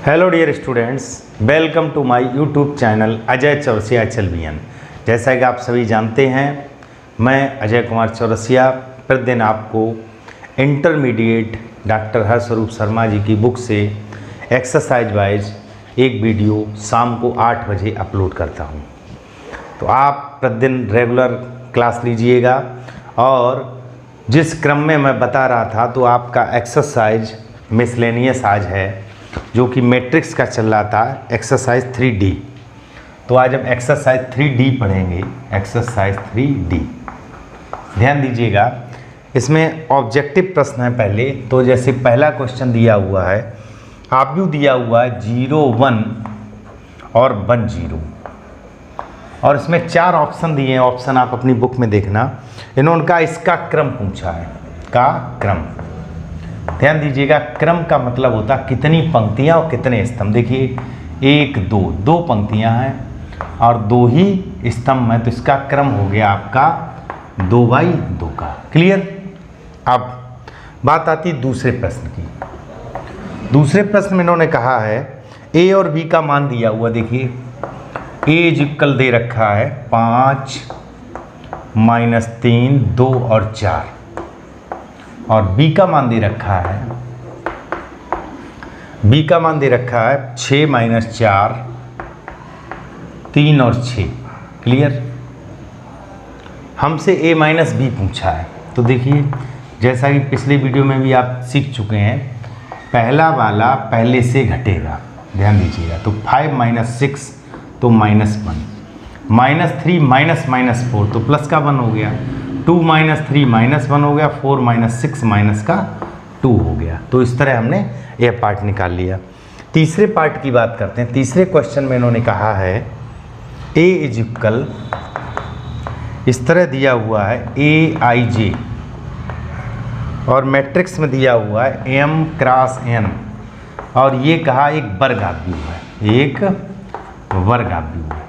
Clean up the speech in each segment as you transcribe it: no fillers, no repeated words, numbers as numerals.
Hello dear students, welcome to my YouTube channel Ajay Chaurasia HLBN। जैसा कि आप सभी जानते हैं, मैं अजय कुमार चौरसिया प्रतिदिन आपको इंटरमीडिएट डॉक्टर हर्षरूप शर्मा जी की बुक से एक्सरसाइज वाइज एक वीडियो शाम को 8 बजे अपलोड करता हूं। तो आप प्रतिदिन रेगुलर क्लास लीजिएगा और जिस क्रम में मैं बता रहा था तो आपका एक्सरसाइज मिसलेनियस आज है जो कि मैट्रिक्स का चल रहा था, एक्सरसाइज 3D। तो आज हम एक्सरसाइज 3D पढ़ेंगे। एक्सरसाइज 3D ध्यान दीजिएगा, इसमें ऑब्जेक्टिव प्रश्न है पहले। तो जैसे पहला क्वेश्चन दिया हुआ है, आपको दिया हुआ है 0 1 और 1 0 और इसमें 4 ऑप्शन दिए हैं। ऑप्शन आप अपनी बुक में देखना। इन्होंने कहा इसका क्रम पूछा है, का क्रम। ध्यान दीजिएगा, क्रम का मतलब होता है कितनी पंक्तियां और कितने स्तंभ। देखिए 1 2 2 पंक्तियां हैं और 2 ही स्तंभ हैं, तो इसका क्रम हो गया आपका 2/2 का। क्लियर। अब बात आती है दूसरे प्रश्न की। दूसरे प्रश्न में इन्होंने कहा है ए और बी का मान दिया हुआ। देखिए ए इक्वल दे रखा है 5 -3 2 और 4 और बी का मान दे रखा है, बी का मान दे रखा है 6 - 4 3 और 6। क्लियर। हमसे a - b पूछा है। तो देखिए जैसा कि पिछले वीडियो में भी आप सीख चुके हैं, पहला वाला पहले से घटेगा। ध्यान दीजिएगा, तो 5 - 6 तो -1, -3 - 4 तो प्लस का 1 हो गया, 2 - 3 -1 हो गया, 4 - 6 -2 हो गया। तो इस तरह हमने यह पार्ट निकाल लिया। तीसरे पार्ट की बात करते हैं। तीसरे क्वेश्चन में इन्होंने कहा है a इक्वल, इस तरह दिया हुआ है aij और मैट्रिक्स में दिया हुआ है m × n और ये कहा एक वर्ग आव्यूह है, एक वर्ग आव्यूह है।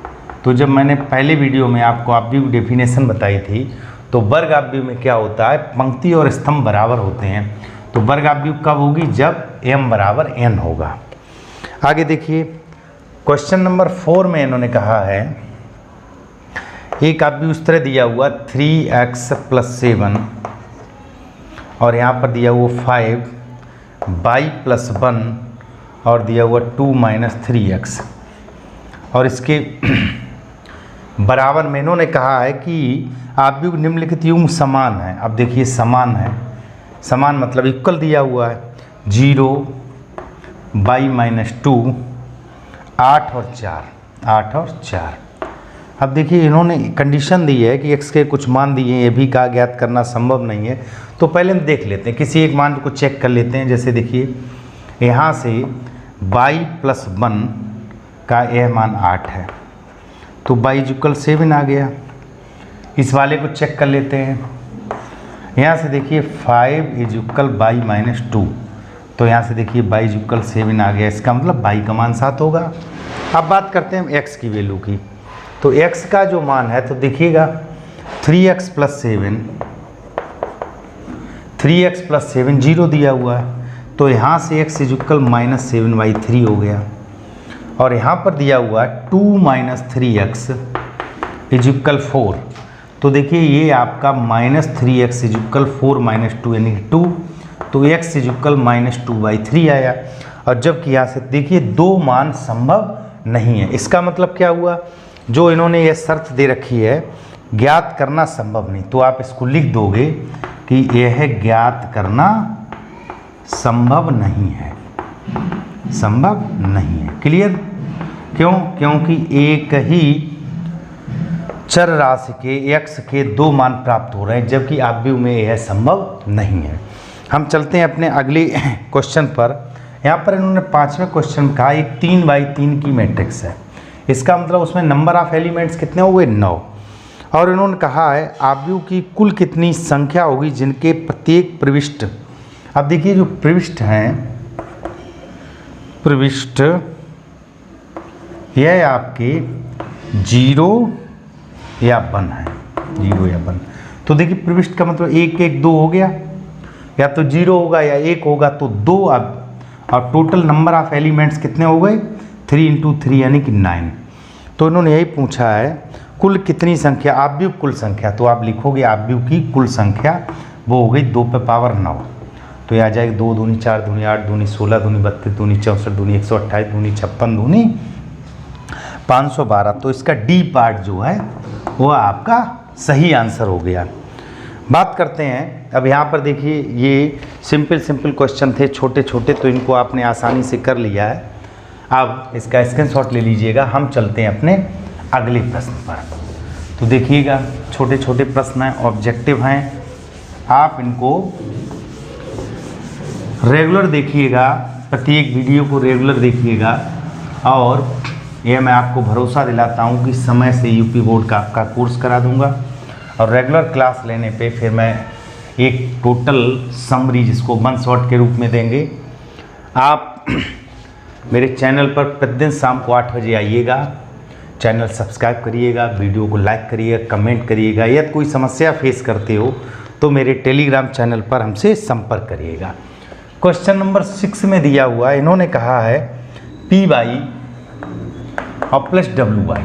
तो जब मैंने पहले वीडियो में आपको आव्यूह की डेफिनेशन बताई थी, तो वर्ग आव्यूह में क्या होता है, पंक्ति और स्तंभ बराबर होते हैं। तो वर्ग आव्यूह कब होगी, जब m = n होगा। आगे देखिए क्वेश्चन नंबर 4 में इन्होंने कहा है एक आव्यूह इस तरह दिया हुआ 3x + 7 और यहाँ पर दिया हुआ 5y + 1 और दिया हुआ 2 - 3x और इसके बराबर में इन्होंने कहा है कि आव्यूह निम्नलिखित युग्म समान है। अब देखिए समान है, समान मतलब इक्वल दिया हुआ है 0 y - 2 8 और 4। अब देखिए इन्होंने कंडीशन दी है कि x के कुछ मान दिए हैं, ये भी का ज्ञात करना संभव नहीं है। तो पहले हम देख लेते हैं, किसी एक मान को चेक कर लेते हैं। जैसे देखिए यहाँ से y + 1 का यह मान 8 है, तो y = 7 आ गया। इस वाले को चेक कर लेते हैं। यहाँ से देखिए 5 = y - 2, तो यहाँ से देखिए y = 7 आ गया। इसका मतलब y का मान 7 होगा। अब बात करते हैं x की वैल्यू की। तो x का जो मान है, तो देखिएगा 3x + 7, 3x + 7 0 दिया हुआ है, तो यहाँ से x = -7/3 हो गया। और यहाँ पर दिया हुआ है 2 - 3x = 4, तो देखिए ये आपका -3x = 4 - 2 यानी कि 2, तो x = -2/3 आया। और जबकि यहाँ से देखिए 2 मान संभव नहीं है। इसका मतलब क्या हुआ, जो इन्होंने ये शर्त दे रखी है ज्ञात करना संभव नहीं, तो आप इसको लिख दोगे कि यह ज्ञात करना संभव नहीं है, संभव नहीं है। क्लियर। क्यों? क्योंकि एक ही चर राशि के x के 2 मान प्राप्त हो रहे हैं, जबकि आव्यूह में यह संभव नहीं है। हम चलते हैं अपने अगले क्वेश्चन पर। यहाँ पर इन्होंने 5वें क्वेश्चन में कहा एक 3/3 की मैट्रिक्स है। इसका मतलब उसमें नंबर ऑफ एलिमेंट्स कितने हो गए, 9। और इन्होंने कहा है आव्यूह की कुल कितनी संख्या होगी जिनके प्रत्येक प्रविष्ट। अब देखिए जो प्रविष्ट हैं, प्रविष्ट यह आपके 0 या 1 है, 0 या 1। तो देखिए प्रविष्ट का मतलब 1 1 2 हो गया, या तो 0 होगा या 1 होगा, तो 2 और टोटल नंबर ऑफ एलिमेंट्स कितने हो गए 3 इंटू 3 यानी कि 9। तो इन्होंने यही पूछा है कुल कितनी संख्या, आव्यूह कुल संख्या, तो आप लिखोगे आव्यूह की कुल संख्या वो हो गई 2 पे पावर 9। तो ये आ जाएगी 2 दूनी 4 दूनी 8 दूनी 16 दूनी 32 दूनी 64 दूनी 128 दूनी 56 दूनी 512। तो इसका डी पार्ट जो है वो आपका सही आंसर हो गया। बात करते हैं अब यहाँ पर देखिए, ये सिंपल क्वेश्चन थे छोटे छोटे, तो इनको आपने आसानी से कर लिया है। अब इसका स्क्रीनशॉट ले लीजिएगा। हम चलते हैं अपने अगले प्रश्न पर। तो देखिएगा छोटे छोटे प्रश्न हैं, ऑब्जेक्टिव हैं, आप इनको रेगुलर देखिएगा, प्रत्येक वीडियो को रेगुलर देखिएगा। और यह मैं आपको भरोसा दिलाता हूँ कि समय से यूपी बोर्ड का आपका कोर्स करा दूंगा। और रेगुलर क्लास लेने पे फिर मैं एक टोटल समरी जिसको 1 शॉट के रूप में देंगे। आप मेरे चैनल पर प्रतिदिन शाम को 8 बजे आइएगा, चैनल सब्सक्राइब करिएगा, वीडियो को लाइक करिएगा, कमेंट करिएगा। यदि कोई समस्या फेस करते हो तो मेरे टेलीग्राम चैनल पर हमसे संपर्क करिएगा। क्वेश्चन नंबर 6 में दिया हुआ है, इन्होंने कहा है पी बाई और प्लस डब्ल्यू बाई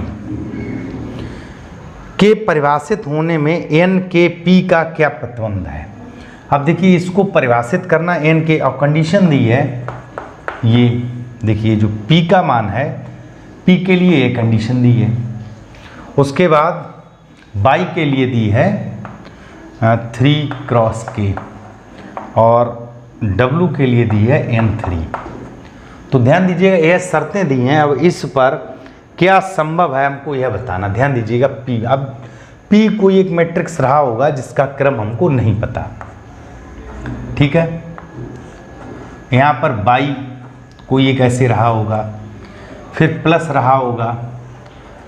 के परिभाषित होने में एन के पी का क्या प्रतिबंध है। अब देखिए इसको परिभाषित करना, एन के और कंडीशन दी है, ये देखिए जो पी का मान है, पी के लिए ये कंडीशन दी है। उसके बाद बाई के लिए दी है 3 क्रॉस के और डब्लू के लिए दी है N3। तो ध्यान दीजिएगा यह शर्तें दी हैं। अब इस पर क्या संभव है हमको यह बताना। ध्यान दीजिएगा P, अब P कोई एक मैट्रिक्स रहा होगा जिसका क्रम हमको नहीं पता, ठीक है। यहाँ पर बाई कोई एक ऐसे रहा होगा, फिर प्लस रहा होगा,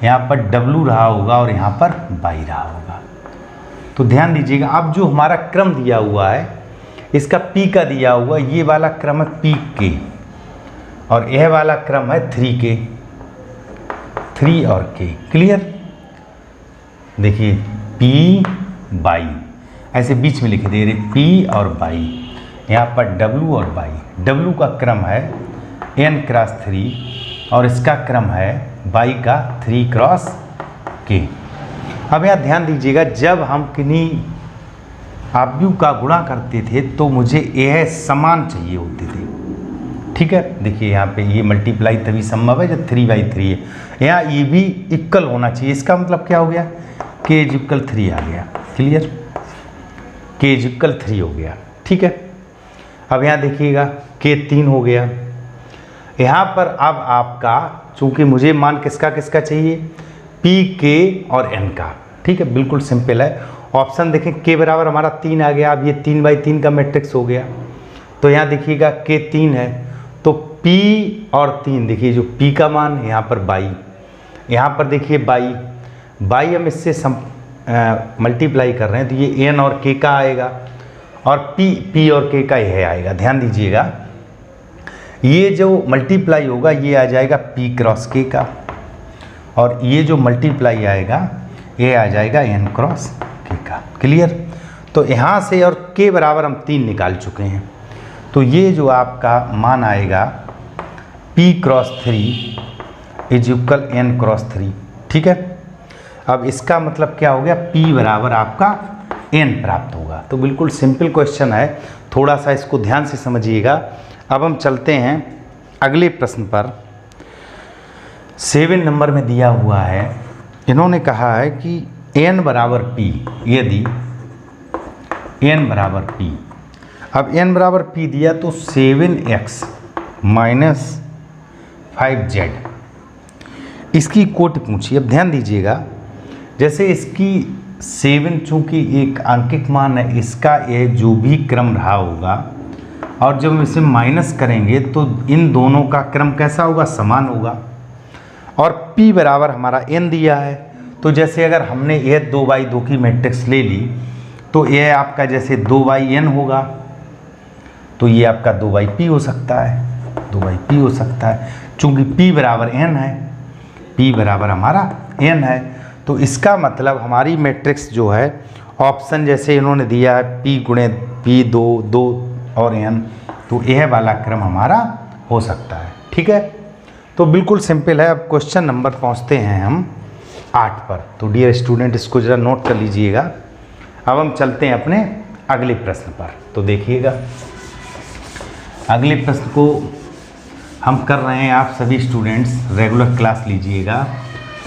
यहाँ पर डब्लू रहा होगा और यहाँ पर बाई रहा होगा। तो ध्यान दीजिएगा अब जो हमारा क्रम दिया हुआ है, इसका P का दिया हुआ ये वाला क्रम है P के, और यह वाला क्रम है 3 के, 3 और के। क्लियर। देखिए P बाई ऐसे बीच में लिख दे रहे, P और बाई, यहाँ पर W और बाई। W का क्रम है N क्रॉस 3 और इसका क्रम है बाई का 3 क्रॉस के। अब यहाँ ध्यान दीजिएगा जब हम किन्हीं आव्यूह का गुणा करते थे तो मुझे यह समान चाहिए होते थे, ठीक है। देखिए यहाँ पे ये मल्टीप्लाई तभी संभव है जब 3/3 है। यहाँ ये भी इक्वल होना चाहिए। इसका मतलब क्या हो गया, k = 3 आ गया। क्लियर, k = 3 हो गया, ठीक है। अब यहाँ देखिएगा k 3 हो गया। यहाँ पर अब आपका चूंकि मुझे मान किसका किसका चाहिए, p k और n का, ठीक है। बिल्कुल सिंपल है। ऑप्शन देखें k बराबर हमारा 3 आ गया। अब ये 3/3 का मैट्रिक्स हो गया। तो यहाँ देखिएगा k 3 है तो p और 3, देखिए जो p का मान है यहाँ पर बाई, यहाँ पर देखिए बाई हम इससे मल्टीप्लाई कर रहे हैं तो ये n और k का आएगा और p और k का यह आएगा। ध्यान दीजिएगा ये जो मल्टीप्लाई होगा ये आ जाएगा p क्रॉस k का, और ये जो मल्टीप्लाई आएगा ये आ जाएगा n क्रॉस k का। क्लियर। तो यहाँ से और k बराबर हम 3 निकाल चुके हैं, तो ये जो आपका मान आएगा p क्रॉस 3 = n क्रॉस 3, ठीक है। अब इसका मतलब क्या हो गया, p बराबर आपका n प्राप्त होगा। तो बिल्कुल सिंपल क्वेश्चन है, थोड़ा सा इसको ध्यान से समझिएगा। अब हम चलते हैं अगले प्रश्न पर। 7 नंबर में दिया हुआ है, इन्होंने कहा है कि n बराबर p, यदि n बराबर p, अब n बराबर p दिया तो 7x - 5z इसकी कोटि पूछी। अब ध्यान दीजिएगा जैसे इसकी 7 चूँकि एक अंकित मान है, इसका ये जो भी क्रम रहा होगा और जब हम इसे माइनस करेंगे तो इन दोनों का क्रम कैसा होगा, समान होगा। और p बराबर हमारा n दिया है, तो जैसे अगर हमने यह 2/2 की मैट्रिक्स ले ली तो यह आपका जैसे 2/n होगा, तो ये आपका 2/p हो सकता है, 2/p हो सकता है। चूँकि p बराबर n है, p बराबर हमारा n है, तो इसका मतलब हमारी मैट्रिक्स जो है ऑप्शन जैसे इन्होंने दिया है p × p 2 और n, तो यह वाला क्रम हमारा हो सकता है। ठीक है, तो बिल्कुल सिंपल है। अब क्वेश्चन नंबर पहुंचते हैं हम 8 पर। तो डियर स्टूडेंट इसको ज़रा नोट कर लीजिएगा। अब हम चलते हैं अपने अगले प्रश्न पर। तो देखिएगा, अगले प्रश्न को हम कर रहे हैं, आप सभी स्टूडेंट्स रेगुलर क्लास लीजिएगा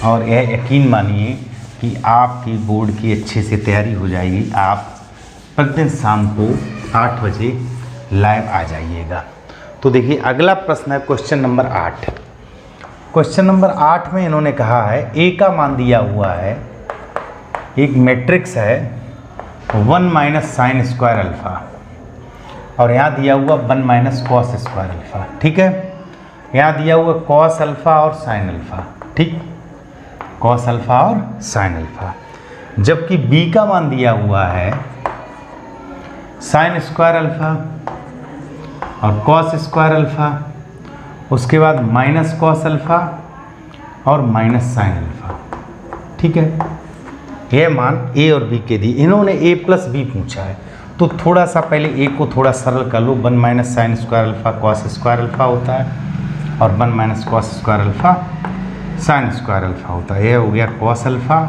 और यह यकीन मानिए कि आपकी बोर्ड की अच्छे से तैयारी हो जाएगी। आप प्रतिदिन शाम को 8 बजे लाइव आ जाइएगा। तो देखिए अगला प्रश्न है क्वेश्चन नंबर 8। क्वेश्चन नंबर 8 में इन्होंने कहा है ए का मान दिया हुआ है, एक मैट्रिक्स है 1 माइनस साइन स्क्वायर अल्फ़ा और यहाँ दिया हुआ 1 माइनस कॉस स्क्वायर अल्फ़ा। ठीक है, यहाँ दिया हुआ कॉस अल्फ़ा और साइन अल्फ़ा। ठीक, कॉस अल्फ़ा और साइन अल्फ़ा, जबकि बी का मान दिया हुआ है साइन स्क्वायर अल्फ़ा और कॉस स्क्वायर अल्फ़ा, उसके बाद माइनस कॉस अल्फ़ा और माइनस साइन अल्फ़ा। ठीक है, यह मान ए और बी के दिए। इन्होंने ए प्लस बी पूछा है, तो थोड़ा सा पहले ए को थोड़ा सरल कर लो। 1 minus sine square alpha cos square alpha होता है और 1 minus cos square alpha sine square alpha होता है। यह हो गया कॉस अल्फ़ा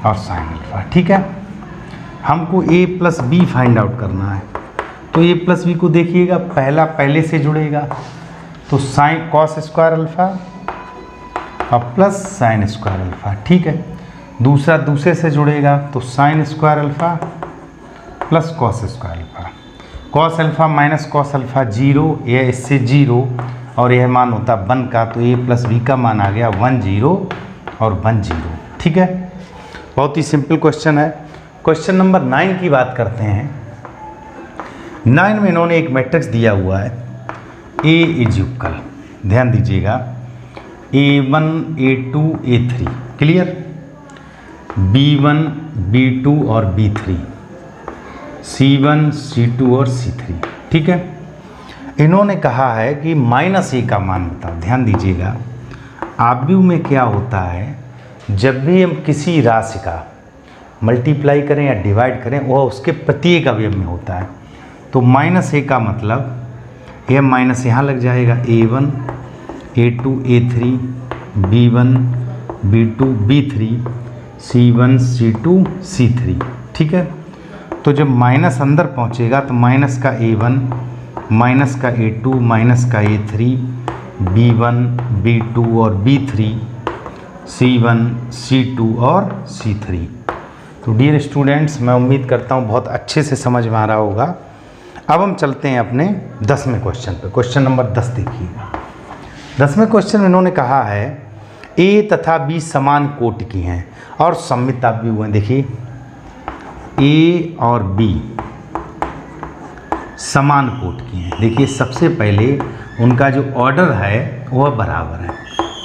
और साइन अल्फ़ा। ठीक है, हमको ए प्लस बी फाइंड आउट करना है। तो ए प्लस बी को देखिएगा, पहला पहले से जुड़ेगा तो साइन कॉस स्क्वायर अल्फ़ा और प्लस साइन स्क्वायर अल्फ़ा। ठीक है, दूसरा दूसरे से जुड़ेगा तो sine square alpha plus cos square alpha. Cos alpha minus cos alpha 0, यह इससे 0 और यह मान होता 1 का, तो ए प्लस बी का मान आ गया 1 0 और 1 0। ठीक है, बहुत ही सिंपल क्वेश्चन है। क्वेश्चन नंबर 9 की बात करते हैं। 9 में इन्होंने एक मैट्रिक्स दिया हुआ है ए इज इक्वल, ध्यान दीजिएगा, A1 A2 A3, clear, B1 B2 और B3, C1 C2 और C3। ठीक है, इन्होंने कहा है कि माइनस ए का मान बताओ। ध्यान दीजिएगा, आव्यूह में क्या होता है, जब भी हम किसी राशि का मल्टीप्लाई करें या डिवाइड करें वह उसके प्रत्येक अवयव में होता है। तो माइनस ए का मतलब यह माइनस यहाँ लग जाएगा, A1 A2 A3 B1 B2 B3 C1 C2 C3। ठीक है, तो जब माइनस अंदर पहुँचेगा तो माइनस का A1 माइनस का A2 माइनस का A3 B1 B2 और B3 C1 C2 और C3। तो डियर स्टूडेंट्स, मैं उम्मीद करता हूँ बहुत अच्छे से समझ में आ रहा होगा। अब हम चलते हैं अपने 10वें क्वेश्चन पे। क्वेश्चन नंबर 10 देखिएगा। 10वें क्वेश्चन में इन्होंने कहा है ए तथा बी समान कोटि की हैं और सममित आव्यूह हैं। देखिए ए और बी समान कोटि की हैं। देखिए सबसे पहले उनका जो ऑर्डर है वह बराबर है।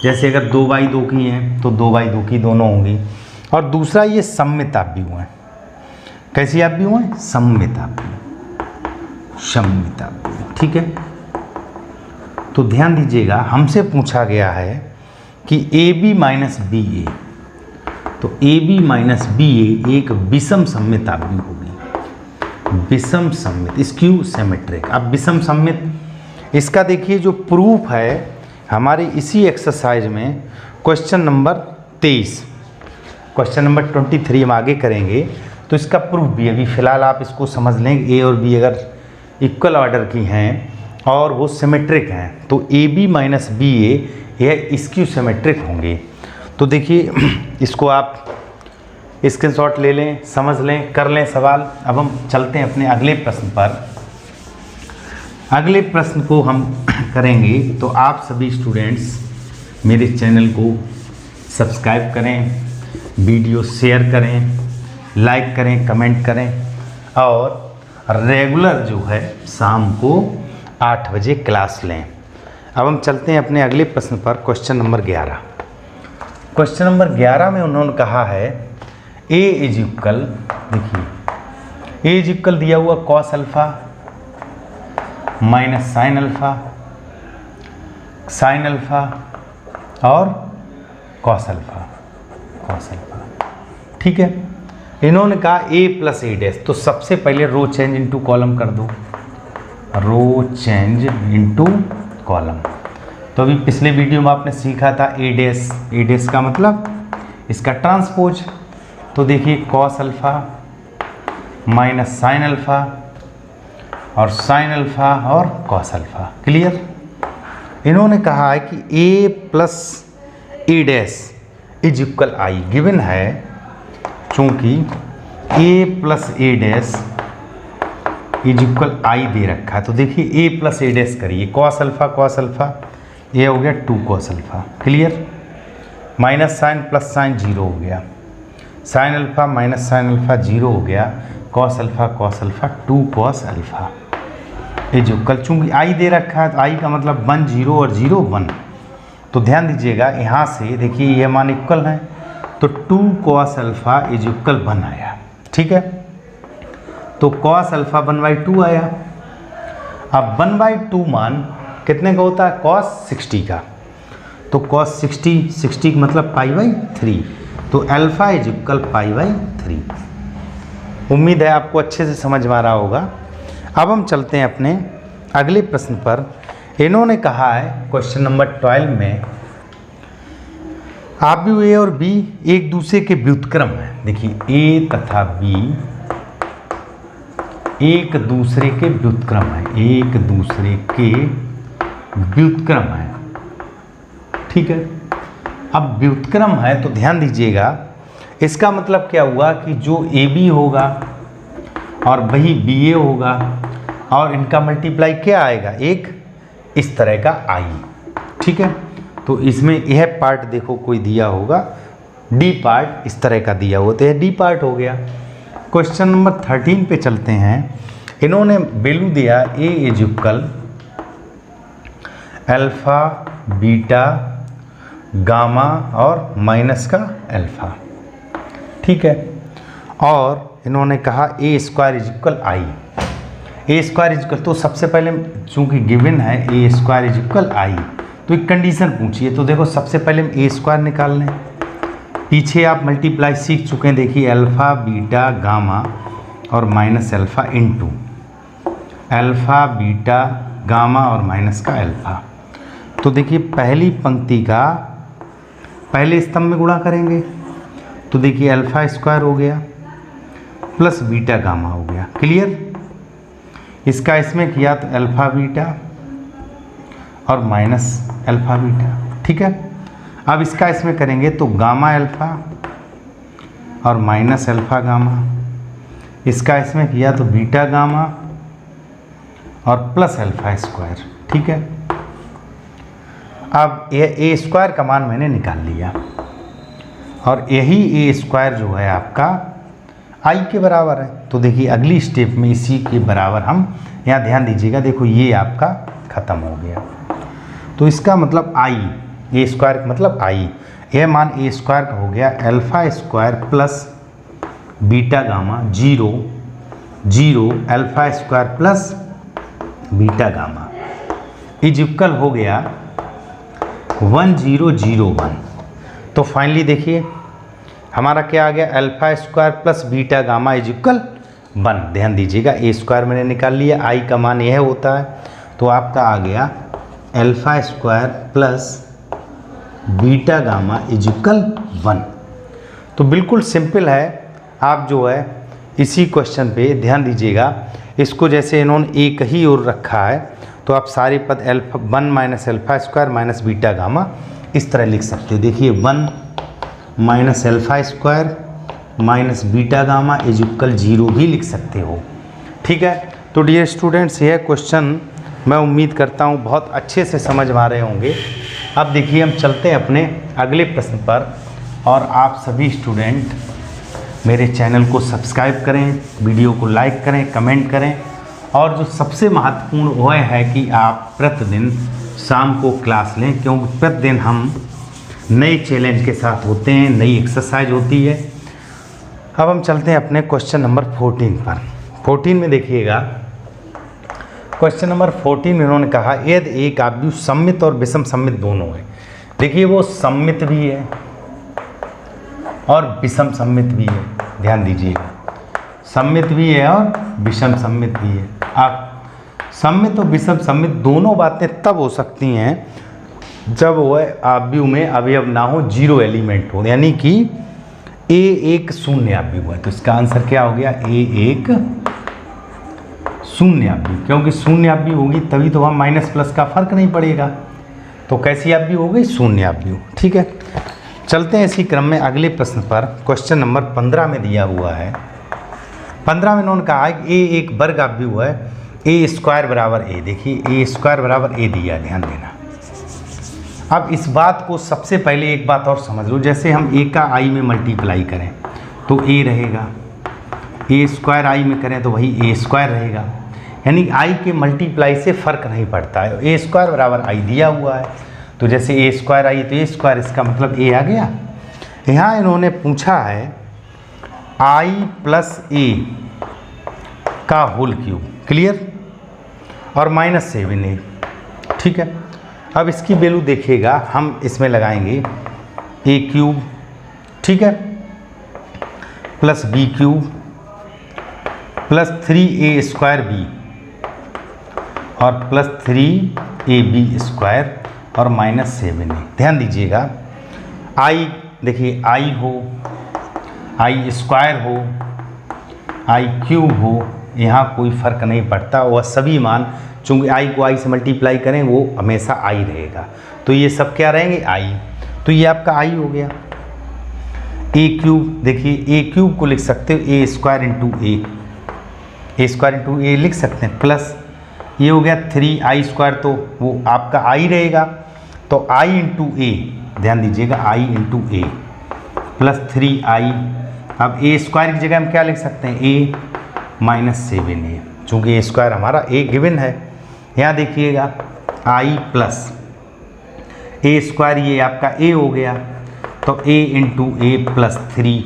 जैसे अगर 2/2 की हैं तो 2/2 की दोनों होंगी। और दूसरा ये सममित आव्यूह हैं। कैसी आव्यूह हैं? सममित आव्यूह, सममित आव्यूह। ठीक है, तो ध्यान दीजिएगा, हमसे पूछा गया है कि ए बी माइनस बी ए, तो ए बी माइनस बी ए एक विषम सममित आव्यूह होगी। विषम सममित, स्क्यू सिमेट्रिक। अब विषम सममित इसका देखिए जो प्रूफ है हमारे इसी एक्सरसाइज में क्वेश्चन नंबर 23, क्वेश्चन नंबर 23 हम आगे करेंगे तो इसका प्रूफ भी अभी फ़िलहाल आप इसको समझ लें। ए और बी अगर इक्वल ऑर्डर की हैं और वो सिमेट्रिक हैं तो ए बी माइनस बी ए यह स्क्यू सिमेट्रिक होंगे। तो देखिए इसको आप स्क्रीनशॉट ले लें, समझ लें, कर लें सवाल। अब हम चलते हैं अपने अगले प्रश्न पर। अगले प्रश्न को हम करेंगे तो आप सभी स्टूडेंट्स मेरे चैनल को सब्सक्राइब करें, वीडियो शेयर करें, लाइक करें, कमेंट करें और रेगुलर जो है शाम को 8 बजे क्लास लें। अब हम चलते हैं अपने अगले प्रश्न पर, क्वेश्चन नंबर 11। क्वेश्चन नंबर 11 में उन्होंने कहा है ए इज इक्वल, देखिए ए इज इक्वल दिया हुआ cos alpha minus sine alpha, sign alpha और कॉस अल्फ़ा, कॉस अल्फ़ा। ठीक है, इन्होंने कहा ए प्लस ए डैश, तो सबसे पहले रो चेंज इनटू कॉलम कर दो, रो चेंज इनटू कॉलम। तो अभी पिछले वीडियो में आपने सीखा था ए डैश का मतलब इसका ट्रांसपोज। तो देखिए cos alpha minus sine alpha और साइन अल्फ़ा और कॉस अल्फ़ा। क्लियर। इन्होंने कहा है कि A plus A dash is equal I given है, चूँकि A plus A dash is equal I दे रखा है। तो देखिए ए प्लस ए डैश करिए, कॉस अल्फ़ा ये हो गया 2 cos alpha. Clear. Minus sine plus sine 0 हो गया, sine alpha minus sine alpha 0 हो गया, cos alpha 2 cos alpha is equal, चूँकि आई दे रखा है तो आई का मतलब 1 0 और 0 1। तो ध्यान दीजिएगा यहाँ से देखिए ये मान इक्वल है, तो 2 कॉस अल्फ़ा इज इक्वल 1 आया। ठीक है। तो कॉस अल्फ़ा 1/2 आया। अब 1/2 मान कितने का होता है? कॉस 60 का। तो कॉस 60 का मतलब π/3। तो अल्फ़ा इज इक्वल π/3। उम्मीद है आपको अच्छे से समझ में आ रहा होगा। अब हम चलते हैं अपने अगले प्रश्न पर। इन्होंने कहा है क्वेश्चन नंबर 12 में आप भी ए और बी एक दूसरे के व्युत्क्रम है। देखिए ए तथा बी एक दूसरे के व्युत्क्रम है, एक दूसरे के व्युत्क्रम है। ठीक है। अब व्युत्क्रम है तो ध्यान दीजिएगा, इसका मतलब क्या हुआ कि जो ए बी होगा और वही बी ए होगा और इनका मल्टीप्लाई क्या आएगा? एक इस तरह का आई। ठीक है। तो इसमें यह पार्ट देखो कोई दिया होगा, डी पार्ट इस तरह का दिया हुआ, तो यह डी पार्ट हो गया। क्वेश्चन नंबर 13 पे चलते हैं। इन्होंने वैल्यू दिया A is equal alpha beta gamma और माइनस का अल्फ़ा। ठीक है। और इन्होंने कहा A square is equal I. A square is equal, तो सबसे पहले चूंकि गिवन है A square is equal I, तो एक कंडीशन पूछिए। तो देखो सबसे पहले हम ए स्क्वायर निकाल लें। पीछे आप मल्टीप्लाई सीख चुके हैं, देखिए अल्फ़ा बीटा गामा और minus alpha into alpha beta gamma और माइनस का अल्फ़ा। तो देखिए पहली पंक्ति का पहले स्तंभ में गुणा करेंगे, तो देखिए अल्फ़ा स्क्वायर हो गया प्लस बीटा गामा हो गया। क्लियर। इसका इसमें किया तो अल्फ़ा बीटा और माइनस अल्फ़ा बीटा। ठीक है। अब इसका इसमें करेंगे तो गामा अल्फ़ा और माइनस अल्फ़ा गामा। इसका इसमें किया तो बीटा गामा और प्लस अल्फ़ा स्क्वायर। ठीक है। अब ये ए स्क्वायर का मान मैंने निकाल लिया और यही ए स्क्वायर जो है आपका आई के बराबर है। तो देखिए अगली स्टेप में इसी के बराबर हम यहाँ ध्यान दीजिएगा, देखो ये आपका ख़त्म हो गया। तो इसका मतलब आई, ए स्क्वायर का मतलब आई, यह मान ए स्क्वायर का हो गया alpha square plus beta gamma 0 0 alpha square plus beta gamma is equal हो गया 1001। तो फाइनली देखिए हमारा क्या आ गया? Alpha square plus beta gamma is equal 1। ध्यान दीजिएगा ए स्क्वायर मैंने निकाल लिया, आई का मान यह होता है। तो आपका आ गया alpha square plus beta gamma is equal 1। तो बिल्कुल सिंपल है। आप जो है इसी क्वेश्चन पे ध्यान दीजिएगा, इसको जैसे इन्होंने एक ही ओर रखा है तो आप सारे पद alpha 1 minus alpha square minus beta gamma इस तरह लिख सकते हो। देखिए 1 minus alpha square minus beta gamma is equal 0 भी लिख सकते हो। ठीक है। तो डियर स्टूडेंट्स, यह क्वेश्चन मैं उम्मीद करता हूँ बहुत अच्छे से समझ में आ रहे होंगे। अब देखिए हम चलते हैं अपने अगले प्रश्न पर, और आप सभी स्टूडेंट मेरे चैनल को सब्सक्राइब करें, वीडियो को लाइक करें, कमेंट करें, और जो सबसे महत्वपूर्ण वह है कि आप प्रतिदिन शाम को क्लास लें, क्योंकि प्रतिदिन हम नए चैलेंज के साथ होते हैं, नई एक्सरसाइज होती है। अब हम चलते हैं अपने क्वेश्चन नंबर 14 पर। 14 में देखिएगा, क्वेश्चन नंबर 14 में उन्होंने कहा यदि एक आव्यूह सममित और विषम सममित दोनों है। देखिए वो सममित भी है और विषम सममित भी है। ध्यान दीजिएगा, सममित भी है और विषम सममित भी है। आप सममित और विषम सममित दोनों बातें तब हो सकती हैं जब वह आव्यूह में अवयव ना हो, जीरो एलिमेंट हो, यानी कि ए एक शून्य आव्यूह है। तो इसका आंसर क्या हो गया, ए एक शून्य आव्यूह, क्योंकि शून्य आव्यूह होगी तभी तो वहाँ माइनस प्लस का फर्क नहीं पड़ेगा। तो कैसी आव्यूह हो गई, शून्य आव्यूह। ठीक है, चलते हैं इसी क्रम में अगले प्रश्न पर। क्वेश्चन नंबर 15 में दिया हुआ है। 15 में इन्होंने कहा है ए एक वर्ग आव्यूह है, ए स्क्वायर बराबर ए। देखिए ए स्क्वायर बराबर ए दिया, ध्यान देना। अब इस बात को सबसे पहले एक बात और समझ लो, जैसे हम ए का आई में मल्टीप्लाई करें तो ए रहेगा, ए स्क्वायर आई में करें तो वही ए स्क्वायर रहेगा, यानी आई के मल्टीप्लाई से फ़र्क नहीं पड़ता है। ए स्क्वायर बराबर आई दिया हुआ है, तो जैसे ए स्क्वायर आई तो ए स्क्वायर, इसका मतलब ए आ गया। यहाँ इन्होंने पूछा है आई प्लस ए का होल क्यूब, क्लियर, और -7a। ठीक है, अब इसकी वैल्यू देखिएगा, हम इसमें लगाएंगे ए क्यूब, ठीक है, plus b cube plus 3a square b और प्लस 3ab स्क्वायर और -7a। ध्यान दीजिएगा, आई देखिए आई हो, आई स्क्वायर हो, आई क्यूब हो, यहाँ कोई फ़र्क नहीं पड़ता, वह सभी मान चूँकि आई को आई से मल्टीप्लाई करें वो हमेशा आई रहेगा, तो ये सब क्या रहेंगे, आई। तो ये आपका आई हो गया। ए क्यूब, देखिए ए क्यूब को लिख सकते हो ए स्क्वायर इंटू ए स्क्वायर इंटू ए लिख सकते हैं, प्लस ये हो गया 3i स्क्वायर, तो वो आपका आई रहेगा, तो आई इंटू ए, ध्यान दीजिएगा आई इंटू ए प्लस 3i। अब ए स्क्वायर की जगह हम क्या लिख सकते हैं, ए -7a, चूँकि ए स्क्वायर हमारा ए गिवन है। यहाँ देखिएगा आई प्लस ए स्क्वायर, ये आपका ए हो गया, तो ए इंटू ए प्लस 3,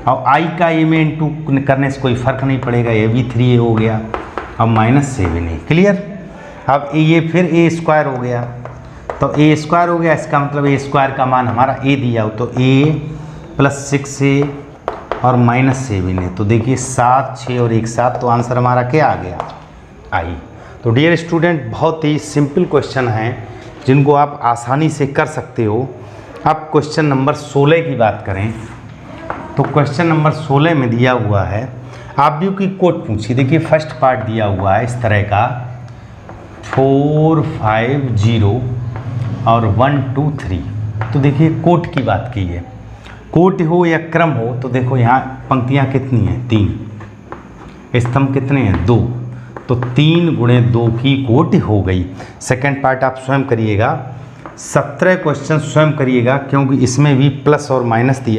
और आई का ए में इंटू करने से कोई फ़र्क नहीं पड़ेगा, ये भी 3a हो गया, अब -7a, क्लियर। अब ये फिर ए स्क्वायर हो गया, तो ए स्क्वायर हो गया, इसका मतलब ए स्क्वायर का मान हमारा ए दिया हो, तो ए प्लस 6a और -7a, तो देखिए 7, 6 और 1 7, तो आंसर हमारा क्या आ गया, आई। तो डियर स्टूडेंट, बहुत ही सिंपल क्वेश्चन हैं जिनको आप आसानी से कर सकते हो। अब क्वेश्चन नंबर 16 की बात करें तो क्वेश्चन नंबर 16 में दिया हुआ है आव्यूह की कोट पूछी। देखिए फर्स्ट पार्ट दिया हुआ है इस तरह का 4 5 0 और 1 2 3। तो देखिए कोट की बात की है, कोट हो या क्रम हो, तो देखो यहाँ पंक्तियाँ कितनी हैं, 3, स्तंभ कितने हैं, 2, तो 3 गुणे 2 की कोट हो गई। सेकंड पार्ट आप स्वयं करिएगा, 17 क्वेश्चन स्वयं करिएगा, क्योंकि इसमें भी प्लस और माइनस दिया